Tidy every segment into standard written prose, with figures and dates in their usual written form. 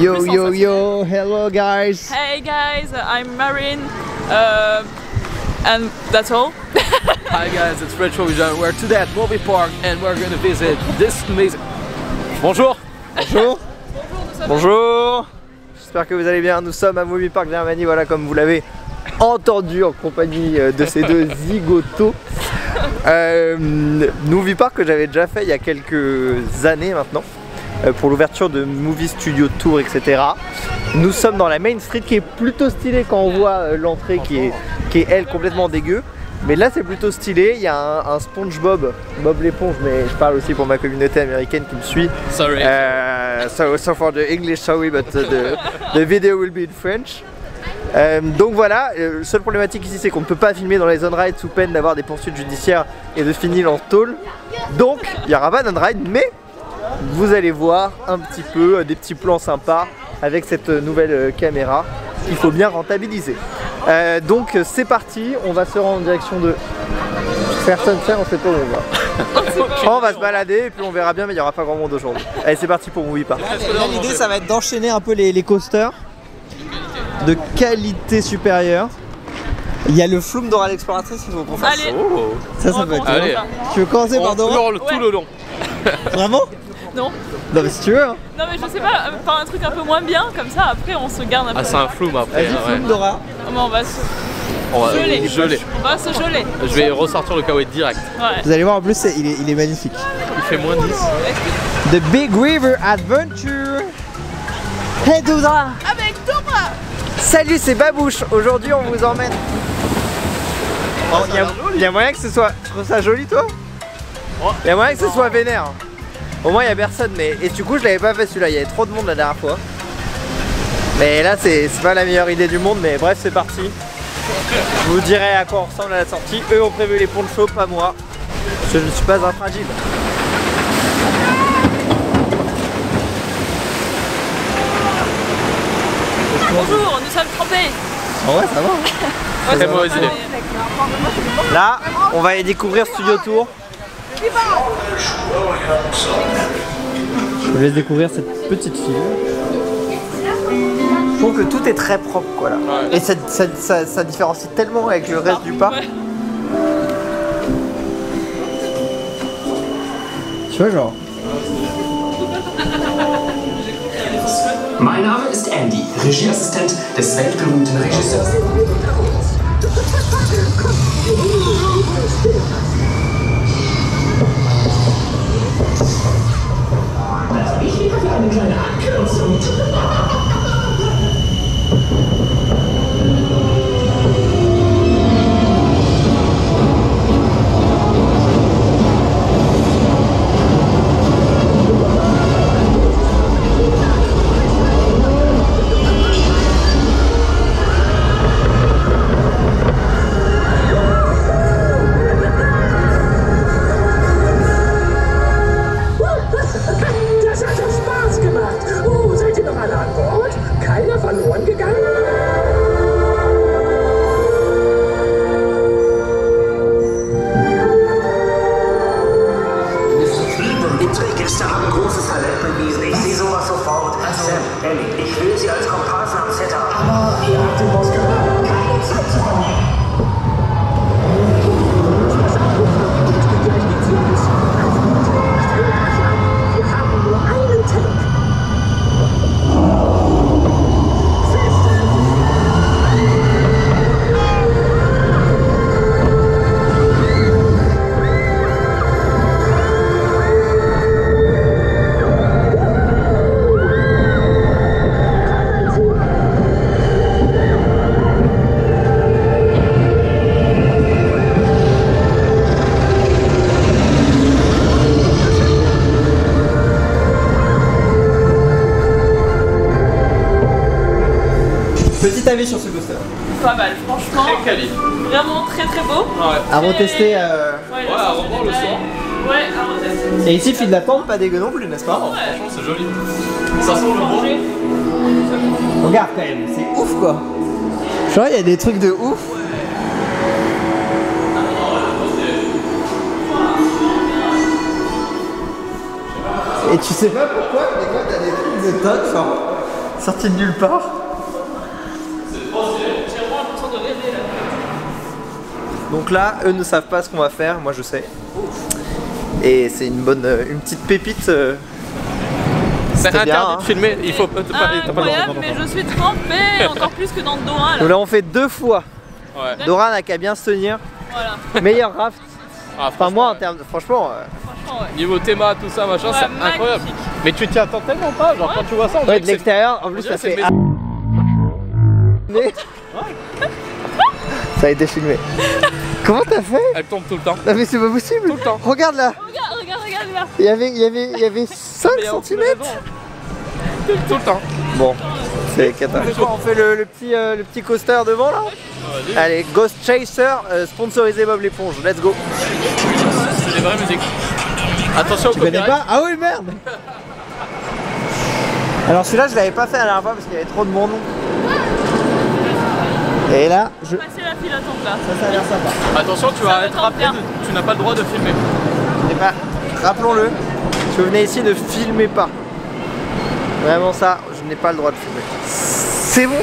Yo yo yo, hello guys. Hey guys, I'm Marin, and that's all. Hi guys, it's Retro Vision. We're today at Movie Park and we're going to visit this amazing... Bonjour. Bonjour. Bonjour. J'espère que vous allez bien. Nous sommes à Movie Park Germany, voilà, comme vous l'avez entendu, en compagnie de ces deux zigotos. Movie Park que j'avais déjà fait il y a quelques années maintenant, pour l'ouverture de Movie Studio Tour, etc. Nous sommes dans la Main Street qui est plutôt stylée quand on voit l'entrée qui est elle complètement dégueu. Mais là c'est plutôt stylé, il y a un SpongeBob, Bob l'éponge, mais je parle aussi pour ma communauté américaine qui me suit. Sorry. So for the English, sorry, but the video will be in French. Donc voilà, la seule problématique ici c'est qu'on ne peut pas filmer dans les on-ride sous peine d'avoir des poursuites judiciaires et de finir en tôle. Donc il n'y aura pas d'on-ride, mais vous allez voir un petit peu des petits plans sympas avec cette nouvelle caméra qu'il faut bien rentabiliser. Donc c'est parti, on va se rendre en direction de... Personne sait, on sait pas où on va. On va se balader et puis on verra bien, mais il n'y aura pas grand monde aujourd'hui. Allez, c'est parti pour Movie Park. Là l'idée ça va être d'enchaîner un peu les coasters de qualité supérieure. Il y a le Flume Dora l'exploratrice qu'il faut qu'on fasse. Allez. Oh. Ça peut être Allez. Tu veux commencer par Dora? Tout le long. Vraiment? Non. Non mais si tu veux hein. Non mais je sais pas, par un truc un peu moins bien, comme ça après on se garde un peu. Ah c'est un Flume après. Vas-y, Flume Dora. Mais on va se geler. On va se geler. Je vais ressortir le kawaii direct. Ouais. Vous allez voir en plus il est magnifique. Il fait moins 10. The Big River Adventure. Hey Dora. Avec Dora. Salut, c'est Babouche. Aujourd'hui on vous emmène. Il y a moyen que ce soit... Tu trouves ça joli toi? Il y a moyen que ce soit vénère. Au moins il n'y a personne, mais... Et du coup je l'avais pas fait celui-là, il y avait trop de monde la dernière fois. Mais là c'est pas la meilleure idée du monde, mais bref c'est parti. Je vous dirai à quoi on ressemble à la sortie. Eux ont prévu les ponchos, pas moi. Je ne suis pas un fragile. Bonjour, nous sommes trempés. En vrai ça va hein. Très mauvaise idée. Là on va aller découvrir Studio Tour. Je vous laisse découvrir cette petite file. Je trouve que tout est très propre quoi là. Ouais. Et ça différencie tellement avec le reste du parc. Ouais. Tu vois genre. Mein Name ist Andy, Regieassistent des weltberühmten Regisseurs. Ich liebe für eine kleine Abkürzung. Petit avis sur ce coaster. Pas mal, franchement. Très quali. Vraiment très beau. Ouais. À retester. Ouais, à revoir le soir. Ouais, à retester. Et ici, file d'attente, pas dégueu non plus, n'est-ce pas? Ouais. Franchement c'est joli. Ça sent le bon. Regarde quand même, c'est ouf quoi. Genre il y a des trucs de ouf. Et tu sais pas pourquoi, mais quand t'as des trucs de tonnes, genre sorti de nulle part. Donc là, eux ne savent pas ce qu'on va faire, moi je sais. Et c'est une petite pépite. C'est interdit bien, de filmer, il faut pas. Incroyable, mais je suis trempée, encore plus que dans le Doha. Nous l'avons fait 2 fois. Ouais. Dora n'a qu'à bien se tenir. Voilà. Meilleur raft. Ah, Enfin moi en termes, franchement. Franchement, ouais. Niveau théma, tout ça, machin, Ouais, c'est magnifique. incroyable. Mais tu t'y attends tellement pas, genre quand tu vois ça, on dirait Ouais, que de c'est- l'extérieur, en on plus dirait ça que c'est fait. une maison. Ça a été filmé. Comment t'as fait? Elle tombe tout le temps. Non mais c'est pas possible. Tout le temps. Regarde là. Regarde là. Il y avait 5 Mais il y a aucune cm. raison. Tout le temps. Bon, c'est catastrophique. On fait le petit coaster devant là. Allez, Ghost Chaser, sponsorisé Bob l'éponge. Let's go. C'est des vraies musiques. Attention au Tu connais copyright. pas? Ah oui, merde. Alors celui-là, je l'avais pas fait à la dernière fois parce qu'il y avait trop de monde. Et là, Passer la file d'attente là. ça a l'air sympa. Attention, tu vas être rappelé, bien. tu n'as pas le droit de filmer. Et bah, rappelons-le, si vous venez ici, ne filmez pas. Vraiment ça, je n'ai pas le droit de filmer. C'est bon?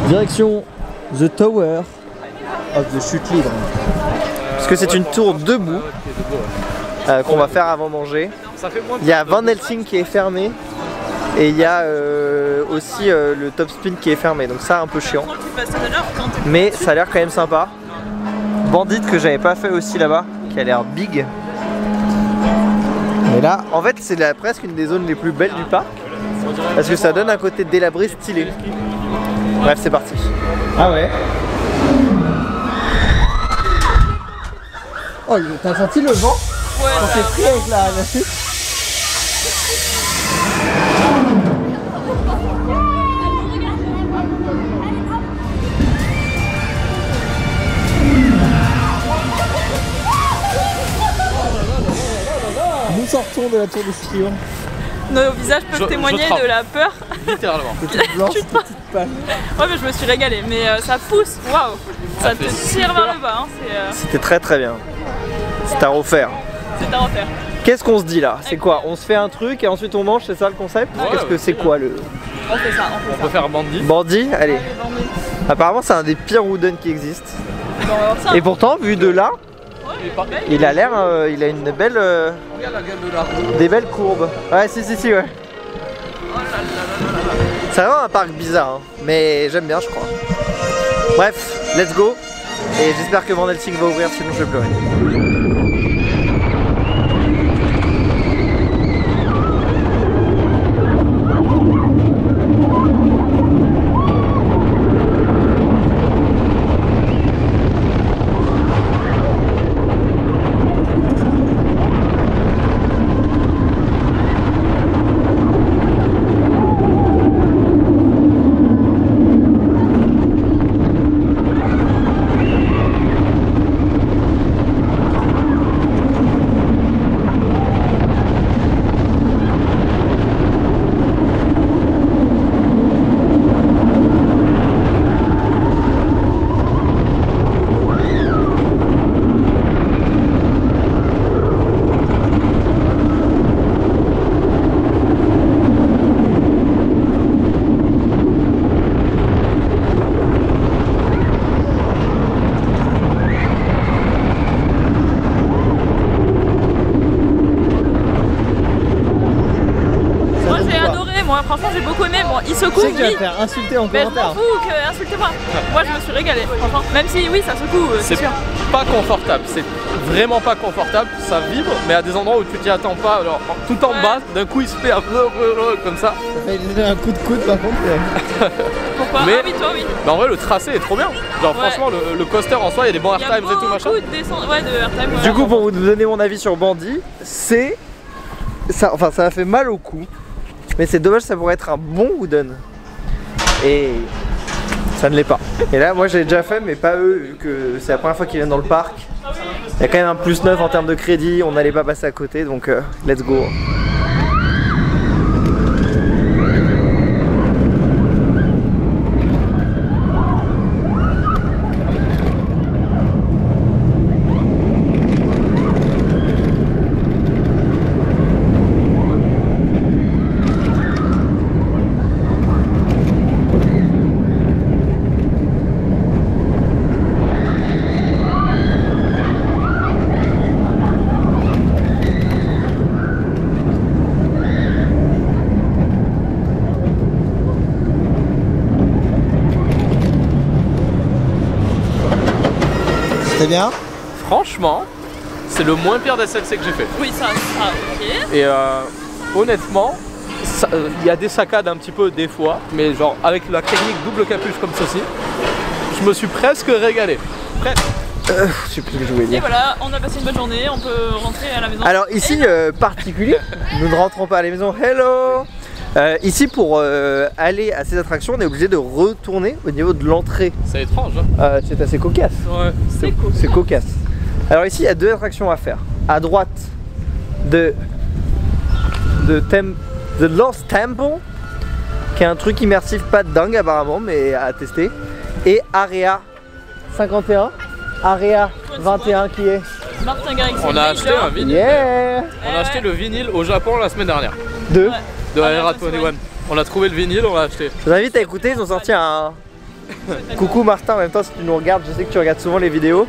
Direction The Tower of the Chute Libre. Parce que c'est une tour debout qu'on va faire avant manger. Ça fait moins de Il y a Van Helsing qui est fermé et il y a aussi le Top Spin qui est fermé. Donc ça un peu chiant. Mais ça a l'air quand même sympa. Bandit que j'avais pas fait aussi là-bas, qui a l'air big. Et là, en fait, c'est presque une des zones les plus belles du parc. Parce que ça donne un côté délabré stylé. Bref, c'est parti. Ah ouais. Oh, t'as senti le vent? Ouais, On s'est pris avec la chute. Nous sortons de la tour de ski. nos visages peuvent témoigner de la peur. Littéralement. Petite blanche, petite pâle. Ouais, mais je me suis régalée. Mais ça pousse, waouh! Ça te tire vers le bas. Hein. C'était très très bien. C'est à refaire. C'est à refaire. Qu'est-ce qu'on se dit là? C'est quoi? On se fait un truc et ensuite on mange, c'est ça le concept? Ouais, Qu'est-ce que c'est quoi le... On fait ça, On peut faire bandit. Bandit? Allez. Allez, bandit. Apparemment c'est un des pires wooden qui existent. Bon, on va voir ça. Et pourtant, vu de là, Ouais, il a l'air, il a une belle, Regarde la gueule de la roue. des belles courbes. Ouais, si, ouais. C'est vraiment un parc bizarre, hein. Mais j'aime bien, je crois. Bref, let's go. Et j'espère que Van Helsing va ouvrir, sinon je vais pleurer. qui secoue, Je sais que tu vas oui. te faire insulter en Mais je m'en commentaire. fous, insultez-moi. Moi je me suis régalée, franchement. Même si oui, ça secoue, c'est sûr. Pas confortable, c'est vraiment pas confortable, ça vibre, mais à des endroits où tu t'y attends pas, alors tout en bas, d'un coup il se fait un peu comme ça. Ça fait un coup de coude par contre. Pourquoi? Mais- Ah oui, toi oui. Mais en vrai le tracé est trop bien, genre Ouais. franchement le coaster en soi, il y a des bons Il y a airtimes et tout machin. beaucoup de descente, ouais, de airtime. Du coup, pour vous donner mon avis sur Bandit, c'est... ça m'a fait mal au cou. Mais c'est dommage, ça pourrait être un bon wooden. Et ça ne l'est pas. Et là, moi, je l'ai déjà fait, mais pas eux, vu que c'est la première fois qu'ils viennent dans le parc. Il y a quand même un plus 9 en termes de crédit, on n'allait pas passer à côté, donc let's go. C'était bien? Franchement, c'est le moins pire des SLC que j'ai fait. Oui, ça, ok. Et honnêtement, il y a des saccades un petit peu des fois, mais genre avec la technique double capuche comme ceci, je me suis presque régalé. Je sais plus ce que je voulais Et dire. voilà, on a passé une bonne journée, on peut rentrer à la maison. Alors ici, particulier, nous ne rentrons pas à la maison. Hello! Ici, pour aller à ces attractions, on est obligé de retourner au niveau de l'entrée. C'est étrange, hein? C'est assez cocasse. Ouais. C'est cocasse. Alors ici, il y a deux attractions à faire. À droite, The Lost Temple, qui est un truc immersif pas de dingue apparemment, mais à tester. Et Area 51, Area 21 qui est... Martin Garrix. On a acheté un vinyle. Yeah! On a acheté le vinyle au Japon la semaine dernière. Deux. De Ah, Aera ouais, 21. On a trouvé le vinyle, on l'a acheté. Je vous invite à écouter, ils ont sorti un... Coucou Martin, en même temps si tu nous regardes, je sais que tu regardes souvent les vidéos.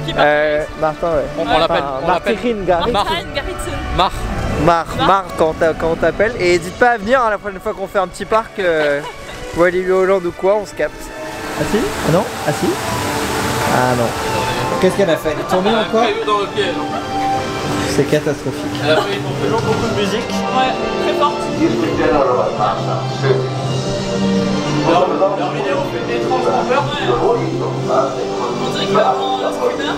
Qui Martin, ouais. On l'appelle Martin Garrix. Marc. Martin Garrison. Marc. Quand on t'appelle. Et n'hésite pas à venir hein, la prochaine fois qu'on fait un petit parc ou aller lui Hollande ou quoi, on se capte. Ah si? Ah non? Ah si? Ah non. Qu'est-ce qu'elle a fait? Elle est tournée encore? Dans le pied. C'est catastrophique. Elle a fait toujours beaucoup de musique. Ouais, très forte. Leur vidéo fait étrangement peur. On dirait qu'il va prendre un scooter.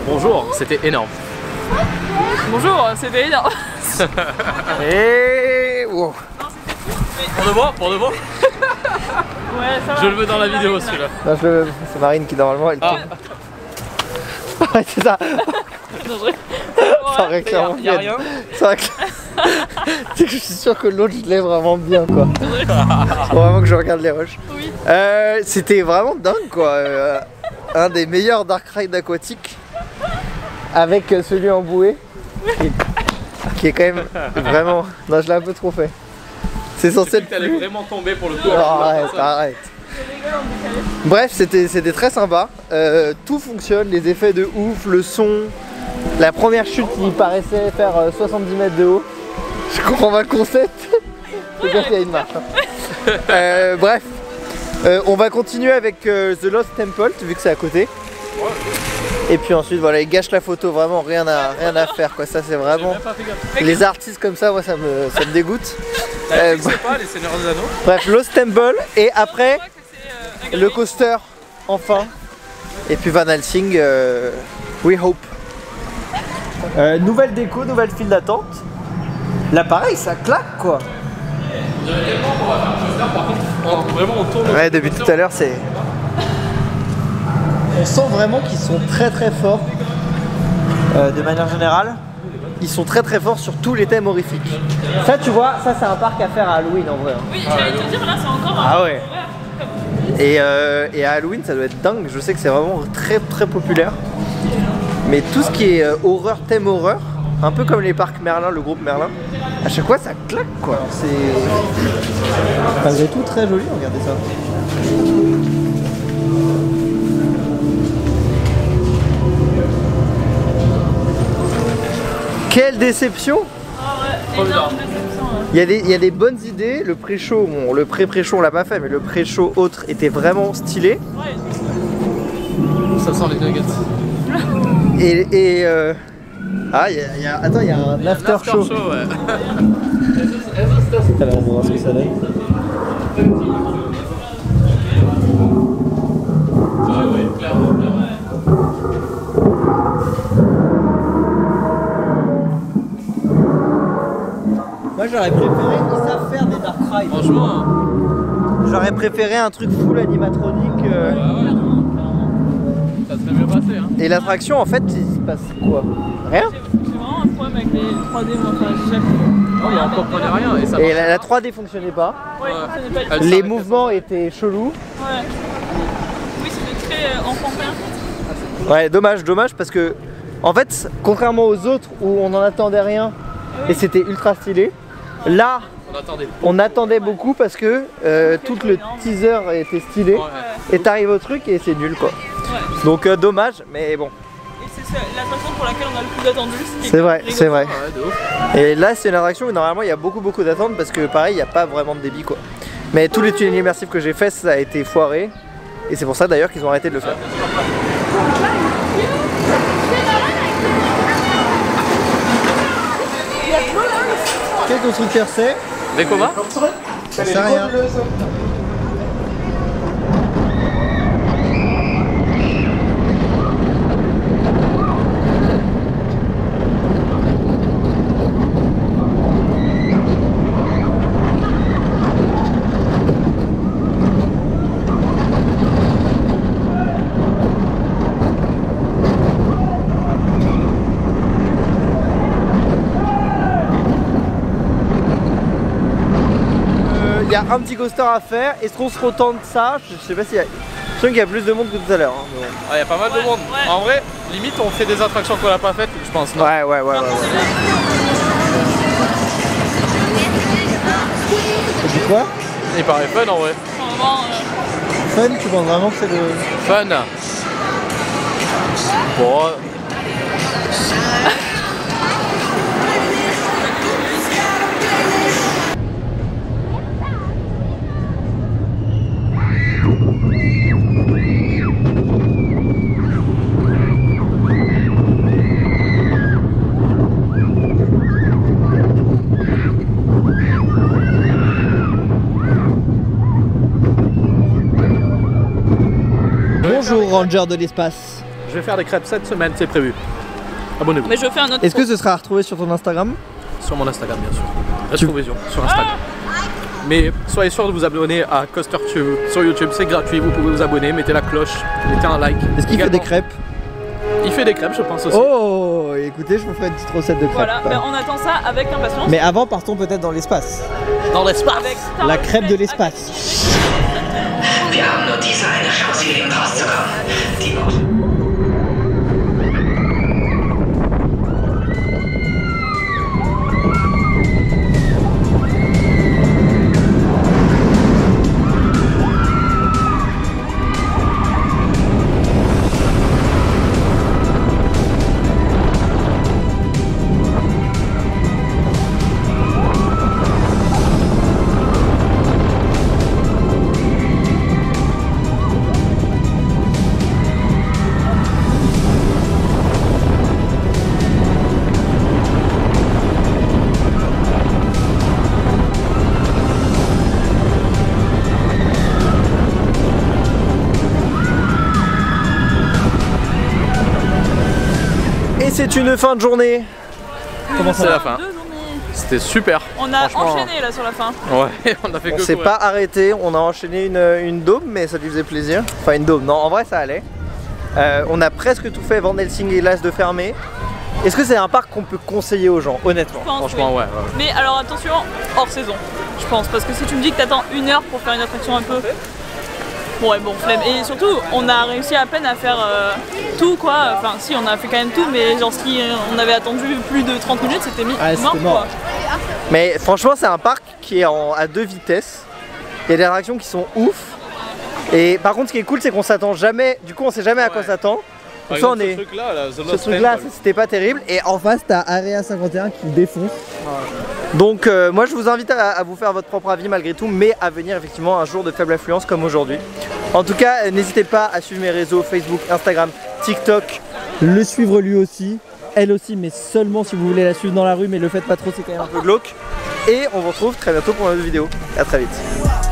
Bonjour, c'était énorme. Bonjour, c'était énorme. Et wow. Pour de bon Ouais, ça va. Je le veux dans la vidéo celui-là. Non, c'est Marine qui normalement elle Ah, ouais, c'est ça. Ça aurait y clairement a bien. rien. Ça aurait c'est que je suis sûr que l'autre je l'ai vraiment bien quoi. Faut vraiment que je regarde les rushs. Oui. C'était vraiment dingue quoi. Un des meilleurs dark rides aquatiques avec celui en bouée qui est quand même vraiment. Non, je l'ai un peu trop fait. C'est censé être T'allais plus. vraiment tomber pour le coup. Oh, arrête. Bref, c'était très sympa. Tout fonctionne, les effets de ouf, le son. La première chute qui paraissait faire 70 mètres de haut. Je comprends pas le concept. C'est bien qu'il y a une marche. Hein. Bref, on va continuer avec The Lost Temple, vu que c'est à côté. Et puis ensuite, voilà, ils gâchent la photo, vraiment rien à faire quoi. Ça, c'est vraiment. Les artistes comme ça, moi, ça me dégoûte. Je sais pas, les Seigneurs des Anneaux. Bref, Lost Temple, et après, le coaster, enfin. Et puis Van Helsing, We Hope. Nouvelle déco, nouvelle file d'attente. Là, pareil, ça claque quoi. Vraiment, on tourne. Ouais, depuis tout à l'heure, c'est. On sent vraiment qu'ils sont très forts. De manière générale, ils sont très forts sur tous les thèmes horrifiques. Ça, tu vois, ça c'est un parc à faire à Halloween en vrai. Hein. Oui, j'allais te dire, là c'est encore un. Ah ouais. Et à Halloween, ça doit être dingue. Je sais que c'est vraiment très populaire. Mais tout ce qui est horreur, thème horreur, un peu comme les parcs Merlin, le groupe Merlin. À chaque fois ça claque quoi. C'est malgré tout très joli, regardez ça. Quelle déception! Ah ouais, énorme déception. Il y a des bonnes idées, le pré-show, bon le pré-pré-show on l'a pas fait, mais le pré-show autre était vraiment stylé. Ouais. Ça sent les nuggets. Ah, attends, il y a un after show. Ouais. Alors on va voir ce que ça donne. Moi j'aurais préféré, ils savent faire des dark rides. Franchement. J'aurais préféré un truc full animatronique. Ça serait mieux passé. Hein. Et l'attraction en fait, il se passe quoi? Rien? J'ai vraiment un problème avec les 3D, moi, enfin, j'ai jamais. Non, mais on comprenait rien et ça. Et la 3D fonctionnait pas. Ouais, ça n'est pas du tout. Elle Les s'arrêtait mouvements étaient chelous. Ouais. Oui, c'était très enfantin. Ouais, dommage parce que en fait, contrairement aux autres où on n'en attendait rien et c'était ultra stylé, là on attendait beaucoup parce que tout le teaser était stylé et t'arrives au truc et c'est nul quoi. Ouais. Donc dommage, mais bon. Et c'est l'attraction pour laquelle on a le plus attendu. C'est vrai, c'est vrai. Ouais, de ouf. Et là c'est une attraction où normalement il y a beaucoup d'attentes parce que pareil il n'y a pas vraiment de débit quoi. Mais tous les tunnels immersifs que j'ai fait ça a été foiré et c'est pour ça d'ailleurs qu'ils ont arrêté de le faire. Quel constructeur c'est? Vekoma. Ça sert à rien. Il y a un petit coaster à faire. Est-ce qu'on se retente ça? Je sais pas s'il y a. Je sens qu'il y a plus de monde que tout à l'heure. Hein, mais bon. Ah, y a pas mal de monde. Ouais. En vrai, limite on fait des attractions qu'on n'a pas faites, je pense. Non. Ouais. Tu dis quoi? Il paraît fun en vrai. Vraiment, Fun, tu penses vraiment que c'est le. Fun. Bon. Bonjour Ranger de l'espace. Je vais faire des crêpes cette semaine, c'est prévu. Abonnez-vous. mais je fais un autre. Est-ce que ce sera à retrouver sur ton Instagram? Sur mon Instagram, bien sûr. Rétrovision sur Instagram. Mais soyez sûr de vous abonner à CoasterTube sur YouTube, c'est gratuit, vous pouvez vous abonner, mettez la cloche, mettez un like. Est-ce qu'il fait des crêpes? Il fait des crêpes, je pense aussi. Oh, écoutez, je vous fais une petite recette de crêpes. Voilà, ben, on attend ça avec impatience. Mais avant, partons peut-être dans l'espace. Dans l'espace. Avec Star La Wars crêpe de Fest. l'espace. Wir haben nur diese eine Chance, hier lebend rauszukommen. Die C'est une fin de journée. Comment ça C'est va? la fin. 2 journées. C'était super. On a Franchement. enchaîné là sur la fin. Ouais, on a fait On que s'est courir. pas arrêté, on a enchaîné une dôme, mais ça lui faisait plaisir. Enfin une dôme, non en vrai ça allait. On a presque tout fait, Van Helsing et Las de fermer. Est-ce que c'est un parc qu'on peut conseiller aux gens, honnêtement? Je pense, Franchement, oui. ouais. Mais alors attention, hors saison, je pense. Parce que si tu me dis que t'attends 1 heure pour faire une attraction un peu. Ouais, bon, flemme. Et surtout, on a réussi à peine à faire tout, quoi. Enfin, si, on a fait quand même tout, mais genre, si on avait attendu plus de 30 minutes, c'était mort, quoi. Mais franchement, c'est un parc qui est à 2 vitesses. Il y a des attractions qui sont ouf. Et par contre, ce qui est cool, c'est qu'on s'attend jamais. Du coup, on sait jamais à quoi s'attendre. Par exemple, ce truc-là, c'était pas terrible. Et en face, t'as Area 51 qui défonce. Donc moi je vous invite à vous faire votre propre avis malgré tout, mais à venir effectivement un jour de faible affluence comme aujourd'hui. En tout cas, n'hésitez pas à suivre mes réseaux Facebook, Instagram, TikTok, le suivre lui aussi, elle aussi, mais seulement si vous voulez la suivre dans la rue, mais le faites pas trop, c'est quand même un peu glauque. Et on vous retrouve très bientôt pour une autre vidéo. À très vite.